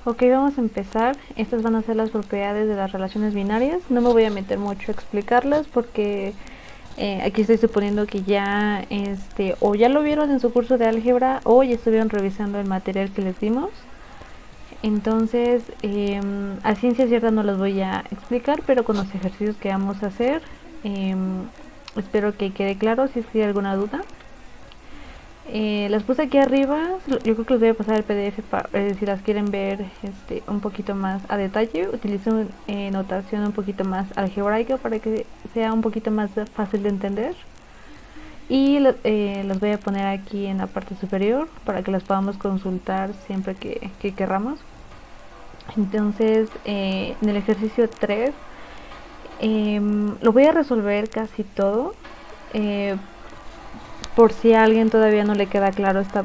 Ok, vamos a empezar. Estas van a ser las propiedades de las relaciones binarias. No me voy a meter mucho a explicarlas porque aquí estoy suponiendo que ya o ya lo vieron en su curso de álgebra o ya estuvieron revisando el material que les dimos. Entonces, a ciencia cierta no las voy a explicar, pero con los ejercicios que vamos a hacer, espero que quede claro si hay alguna duda. Las puse aquí arriba, yo creo que les voy a pasar el PDF si las quieren ver un poquito más a detalle. Utilizo notación un poquito más algebraica para que sea un poquito más fácil de entender. Y las voy a poner aquí en la parte superior para que las podamos consultar siempre que querramos. Entonces, en el ejercicio 3 lo voy a resolver casi todo. Por si a alguien todavía no le queda claro esta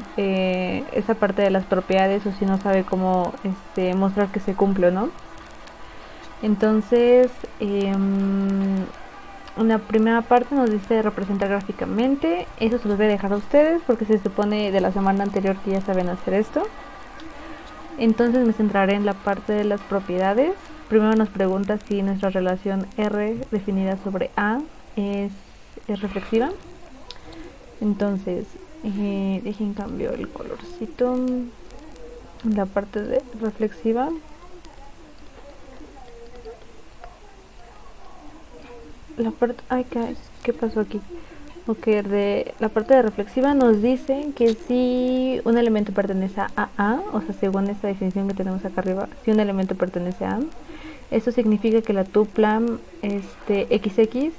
parte de las propiedades o si no sabe cómo mostrar que se cumple o no. Entonces, en la primera parte nos dice representar gráficamente. Eso se los voy a dejar a ustedes porque se supone de la semana anterior que ya saben hacer esto. Entonces me centraré en la parte de las propiedades. Primero nos pregunta si nuestra relación R definida sobre A es reflexiva. Entonces, dejen cambio el colorcito. La parte de reflexiva. La parte, ay, ¿qué pasó aquí? Ok, de la parte de reflexiva nos dice que si un elemento pertenece a A, o sea, según esta definición que tenemos acá arriba, si un elemento pertenece a A, eso significa que la tupla XX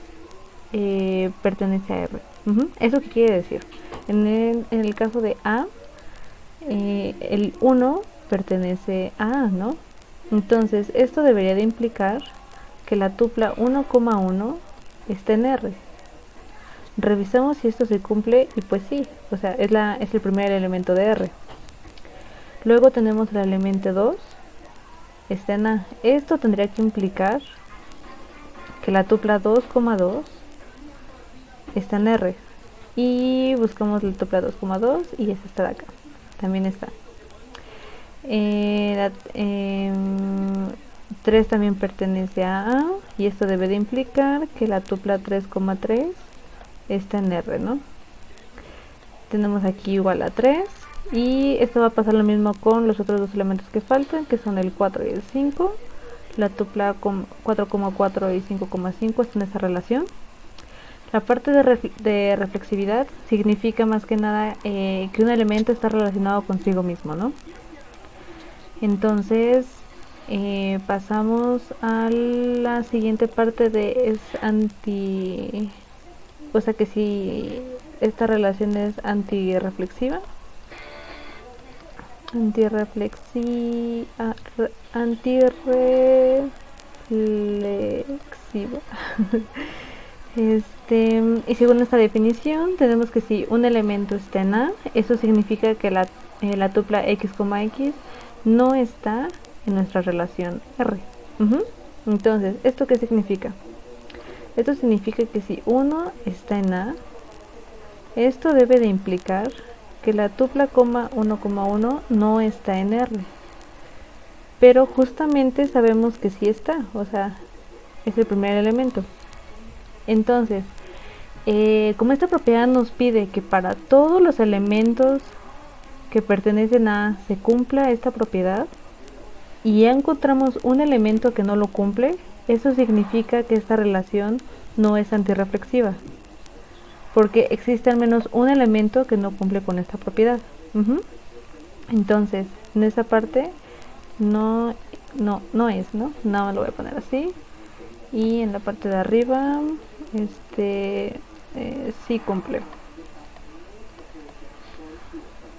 pertenece a R. ¿Eso qué quiere decir? En el caso de A, el 1 pertenece a A, ¿no? Entonces, esto debería de implicar que la tupla 1,1 está en R. Revisamos si esto se cumple y pues sí, o sea, es el primer elemento de R. Luego tenemos el elemento 2, está en A. Esto tendría que implicar que la tupla 2,2 está en R. Y buscamos la tupla 2,2 y esa está de acá. También está. 3 también pertenece a A y esto debe de implicar que la tupla 3,3 está en R, ¿no? Tenemos aquí igual a 3 y esto va a pasar lo mismo con los otros dos elementos que faltan, que son el 4 y el 5. La tupla 4,4 y 5,5 está en esa relación. La parte de reflexividad significa más que nada que un elemento está relacionado consigo mismo, ¿no? Entonces pasamos a la siguiente parte de es anti, o sea que si esta relación es antirreflexiva, antirreflexiva. Y según esta definición tenemos que si un elemento está en A, eso significa que la tupla x, x no está en nuestra relación R. Entonces, ¿esto qué significa? Esto significa que si 1 está en A, esto debe de implicar que la tupla 1,1 no está en R. Pero justamente sabemos que sí está, o sea, es el primer elemento. Entonces, como esta propiedad nos pide que para todos los elementos que pertenecen a se cumpla esta propiedad y ya encontramos un elemento que no lo cumple, eso significa que esta relación no es antirreflexiva, porque existe al menos un elemento que no cumple con esta propiedad. Entonces, en esa parte no es, ¿no? Nada más lo voy a poner así. Y en la parte de arriba, sí cumple.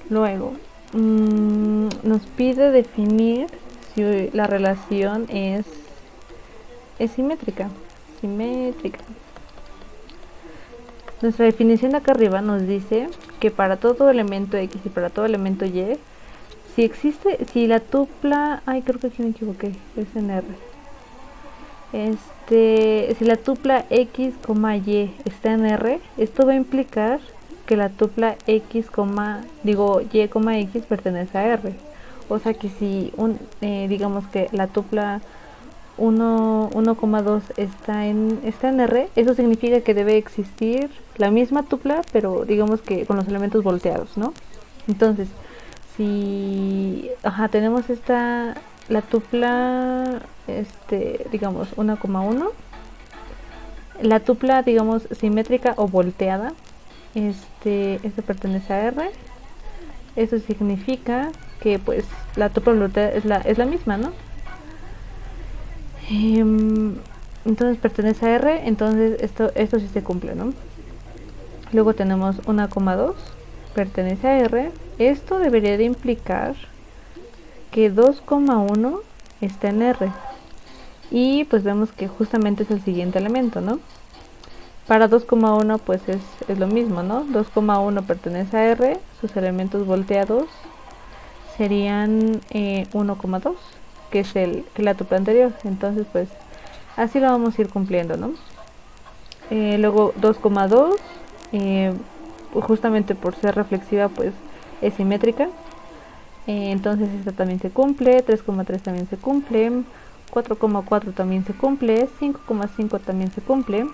Luego, nos pide definir si la relación es simétrica. Nuestra definición de acá arriba nos dice que para todo elemento X y para todo elemento Y, si la tupla, creo que aquí me equivoqué, es en R. Si la tupla X, Y está en R, esto va a implicar que la tupla Y, X pertenece a R. O sea que si digamos que la tupla 1,2 está en R, eso significa que debe existir la misma tupla, pero digamos que con los elementos volteados, ¿no? Entonces, si tenemos la tupla, digamos 1,1, la tupla, digamos, simétrica o volteada, este pertenece a R. Eso significa que pues la tupla volteada es la misma, ¿no? Entonces pertenece a R, entonces esto sí se cumple, ¿no? Luego tenemos 1,2, pertenece a R. Esto debería de implicar que 2,1 está en R. Y pues vemos que justamente es el siguiente elemento, ¿no? Para 2,1 pues es lo mismo, ¿no? 2,1 pertenece a R, sus elementos volteados serían 1,2, que es la tupla anterior. Entonces pues así lo vamos a ir cumpliendo, ¿no? Luego 2,2, justamente por ser reflexiva pues es simétrica. Entonces esta también se cumple, 3,3 también se cumple, 4,4 también se cumple, 5,5 también se cumple.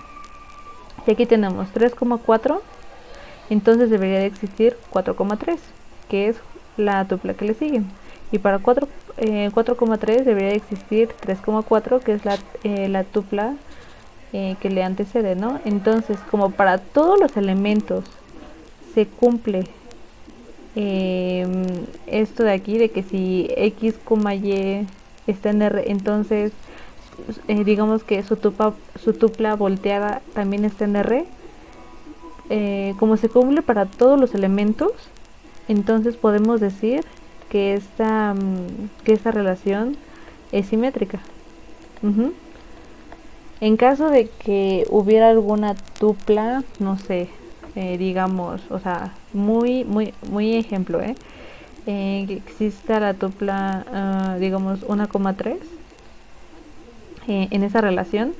Y aquí tenemos 3,4, entonces debería de existir 4,3, que es la tupla que le sigue. Y para 4,3 debería de existir 3,4, que es la tupla que le antecede, ¿no? Entonces, como para todos los elementos se cumple esto de aquí, de que si X, Y está en R, entonces digamos que su tupla volteada también está en R. Como se cumple para todos los elementos, entonces podemos decir que esta relación es simétrica. En caso de que hubiera alguna tupla, no sé, digamos, o sea, muy ejemplo, que exista la tupla, digamos, 1,3 en esa relación,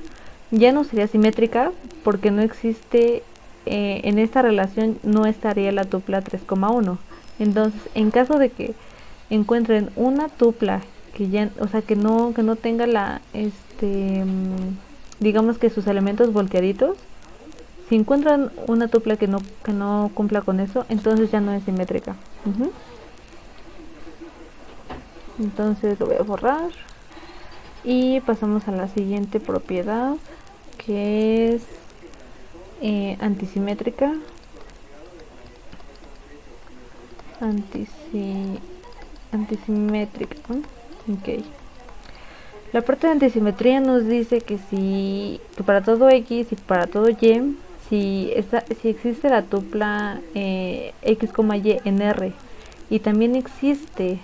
ya no sería simétrica porque no existe, en esta relación no estaría la tupla 3,1. Entonces, en caso de que encuentren una tupla que ya, o sea, que no tenga digamos que sus elementos volteaditos, si encuentran una tupla que no cumpla con eso, entonces ya no es simétrica. Entonces lo voy a borrar y pasamos a la siguiente propiedad, que es antisimétrica. Antisimétrica, ¿no? Ok. La parte de antisimetría nos dice que que para todo X y para todo Y, si existe la tupla X, Y en R y también existe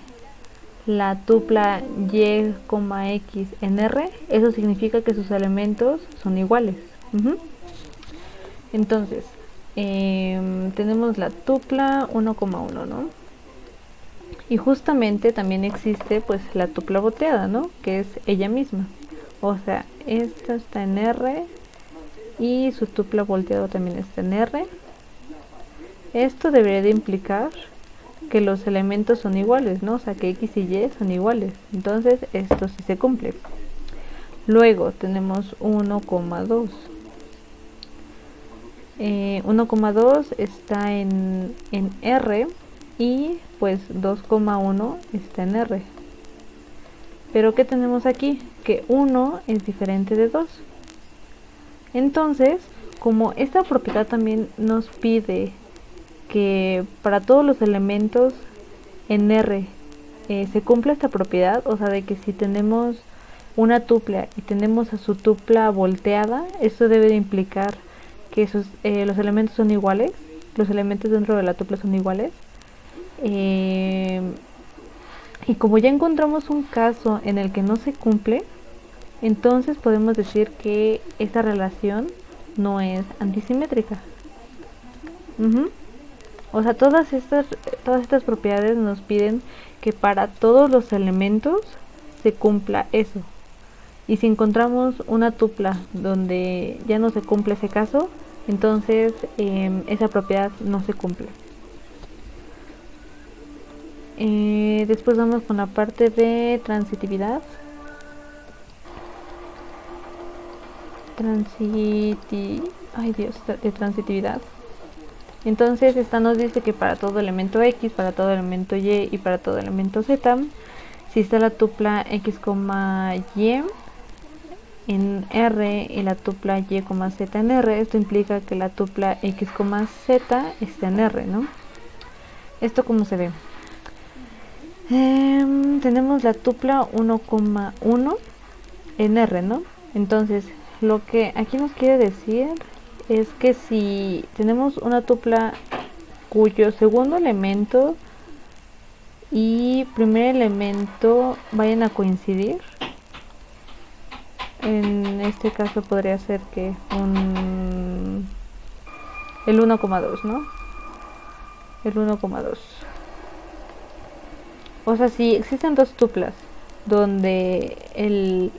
la tupla Y, X en R, eso significa que sus elementos son iguales. Entonces, tenemos la tupla 1,1, ¿no? Y justamente también existe pues la tupla volteada, ¿no? Que es ella misma. O sea, esta está en R y su tupla volteado también está en R. Esto debería de implicar que los elementos son iguales, ¿no? O sea, que X y Y son iguales. Entonces, esto sí se cumple. Luego tenemos 1,2. 1,2 está en R y pues 2,1 está en R. Pero ¿qué tenemos aquí? Que 1 es diferente de 2. Entonces, como esta propiedad también nos pide que para todos los elementos en R se cumple esta propiedad, o sea, de que si tenemos una tupla y tenemos a su tupla volteada, esto debe de implicar que los elementos son iguales, los elementos dentro de la tupla son iguales. Y como ya encontramos un caso en el que no se cumple, entonces podemos decir que esta relación no es antisimétrica. O sea, todas estas propiedades nos piden que para todos los elementos se cumpla eso. Y si encontramos una tupla donde ya no se cumple ese caso, entonces esa propiedad no se cumple. Después vamos con la parte de transitividad. Ay Dios, de transitividad. Entonces esta nos dice que para todo elemento X, para todo elemento Y y para todo elemento Z, si está la tupla X, Y en R y la tupla Y, Z en R, esto implica que la tupla X, Z está en R, ¿no? ¿Esto cómo se ve? Tenemos la tupla 1,1 en R, ¿no? Entonces, lo que aquí nos quiere decir es que si tenemos una tupla cuyo segundo elemento y primer elemento vayan a coincidir, en este caso podría ser que el 1,2, ¿no? El 1,2. O sea, si existen dos tuplas donde el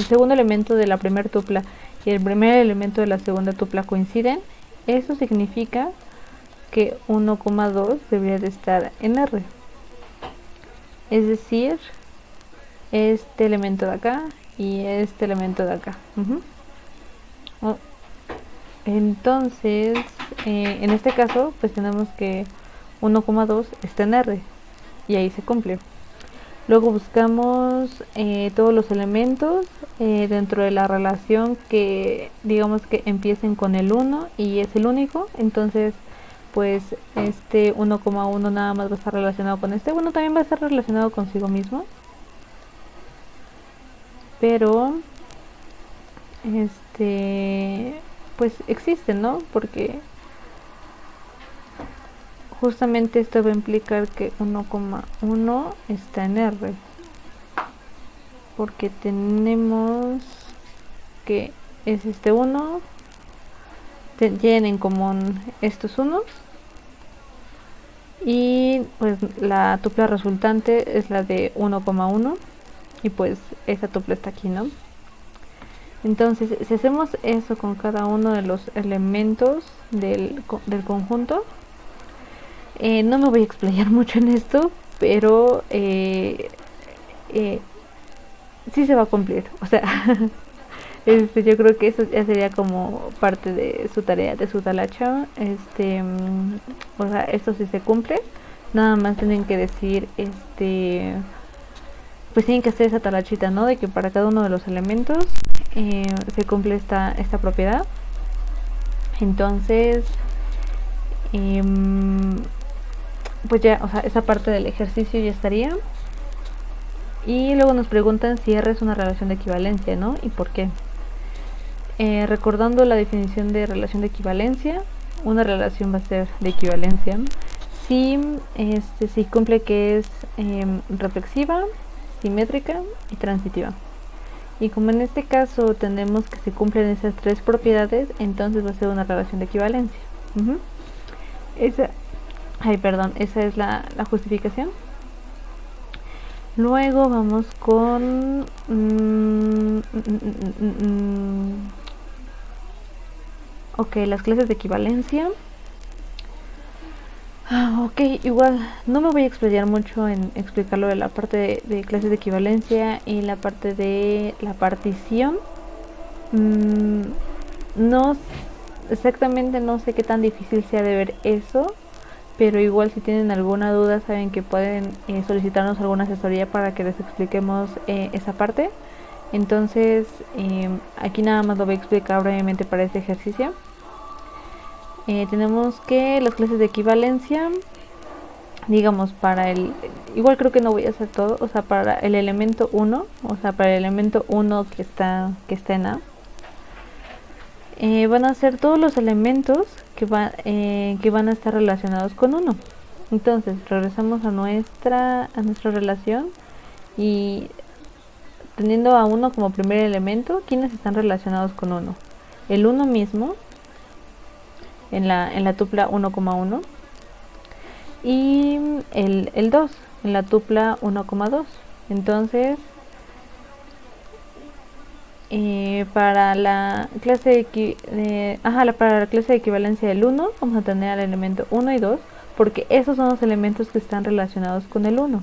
segundo elemento de la primera tupla y el primer elemento de la segunda tupla coinciden, eso significa que 1,2 debería de estar en R. Es decir, este elemento de acá y este elemento de acá. Entonces, en este caso, pues tenemos que 1,2 está en R y ahí se cumple. Luego buscamos todos los elementos dentro de la relación que digamos que empiecen con el 1 y es el único. Entonces pues este 1,1 nada más va a estar relacionado con este. Bueno, también va a estar relacionado consigo mismo, pero pues existe, ¿no? Porque justamente esto va a implicar que 1,1 está en R, porque tenemos que es este 1, tienen en común estos unos, y pues la tupla resultante es la de 1,1 y pues esa tupla está aquí, ¿no? Entonces si hacemos eso con cada uno de los elementos del conjunto, no me voy a explayar mucho en esto, pero sí se va a cumplir. O sea, yo creo que eso ya sería como parte de su tarea, de su talacha. O sea, esto sí se cumple. Nada más tienen que decir, pues tienen que hacer esa talachita, ¿no? De que para cada uno de los elementos se cumple esta propiedad. Entonces, pues ya, o sea, esa parte del ejercicio ya estaría. Y luego nos preguntan si R es una relación de equivalencia, ¿no? ¿Y por qué? Recordando la definición de relación de equivalencia, una relación va a ser de equivalencia si cumple que es reflexiva, simétrica y transitiva. Y como en este caso tenemos que se cumplen esas tres propiedades, entonces va a ser una relación de equivalencia. Esa es la justificación. Luego vamos con ok, las clases de equivalencia. Ok, igual no me voy a explayar mucho en explicarlo de la parte de clases de equivalencia y la parte de la partición. No exactamente, no sé qué tan difícil sea de ver eso, pero igual si tienen alguna duda saben que pueden solicitarnos alguna asesoría para que les expliquemos esa parte. Entonces aquí nada más lo voy a explicar brevemente para este ejercicio. Tenemos que las clases de equivalencia, digamos, igual creo que no voy a hacer todo, o sea, para el elemento 1, o sea, para el elemento 1 que está en A, van a ser todos los elementos que van a estar relacionados con 1. Entonces regresamos a nuestra relación y teniendo a 1 como primer elemento, ¿quiénes están relacionados con 1? El 1 mismo en la tupla 1,1 y el 2 en la tupla 1,2. Entonces para la clase de equivalencia del 1 vamos a tener al elemento 1 y 2, porque esos son los elementos que están relacionados con el 1.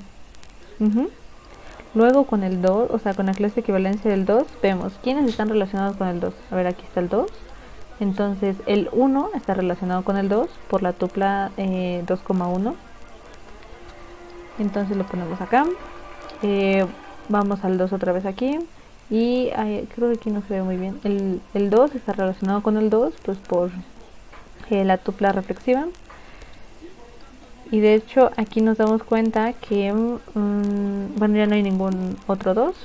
Luego con el 2, o sea, con la clase de equivalencia del 2, vemos quiénes están relacionados con el 2. A ver, aquí está el 2. Entonces el 1 está relacionado con el 2 por la tupla 2,1. Entonces lo ponemos acá. Vamos al 2 otra vez aquí. Y creo que aquí no se ve muy bien. El 2 está relacionado con el 2 pues por la tupla reflexiva. Y de hecho aquí nos damos cuenta que bueno, ya no hay ningún otro 2.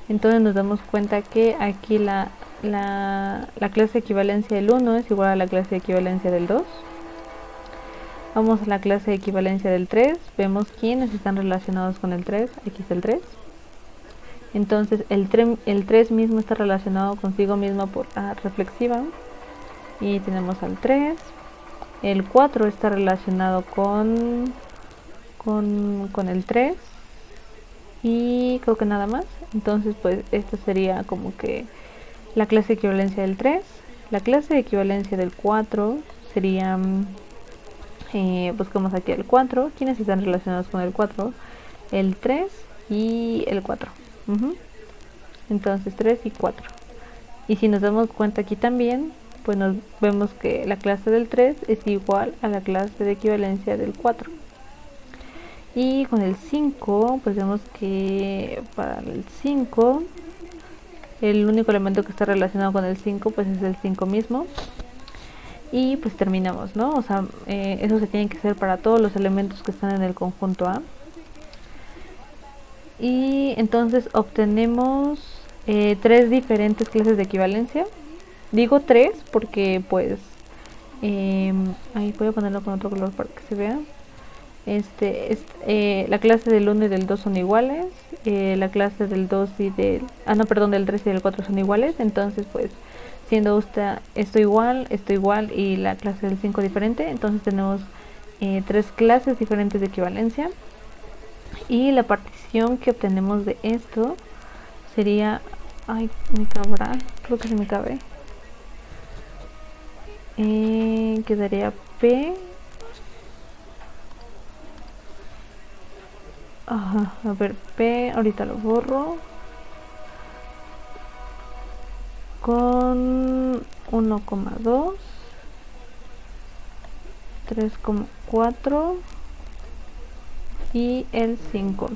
Entonces nos damos cuenta que aquí la clase de equivalencia del 1 es igual a la clase de equivalencia del 2. Vamos a la clase de equivalencia del 3. Vemos quiénes están relacionados con el 3. Aquí está el 3. Entonces el 3 mismo está relacionado consigo mismo por A reflexiva. Y tenemos al 3. El 4 está relacionado con el 3. Y creo que nada más. Entonces pues esta sería como que la clase de equivalencia del 3. La clase de equivalencia del 4 sería, buscamos aquí el 4. ¿Quiénes están relacionados con el 4? El 3 y el 4. Entonces 3 y 4. Y si nos damos cuenta aquí también, pues nos vemos que la clase del 3 es igual a la clase de equivalencia del 4. Y con el 5, pues vemos que para el 5, el único elemento que está relacionado con el 5, pues es el 5 mismo. Y pues terminamos, ¿no? O sea, eso se tiene que hacer para todos los elementos que están en el conjunto A. Y entonces obtenemos 3 diferentes clases de equivalencia. Digo 3 porque pues ahí voy a ponerlo con otro color para que se vea. La clase del 1 y del 2 son iguales. La clase del 2 y del del 3 y del 4 son iguales. Entonces pues siendo esto igual y la clase del 5 diferente, entonces tenemos 3 clases diferentes de equivalencia. Y la partición que obtenemos de esto sería, ay, me cabrá, creo que se me cabe, quedaría P, a ver, P, ahorita lo borro, con 1,2, 3,4 y el 5.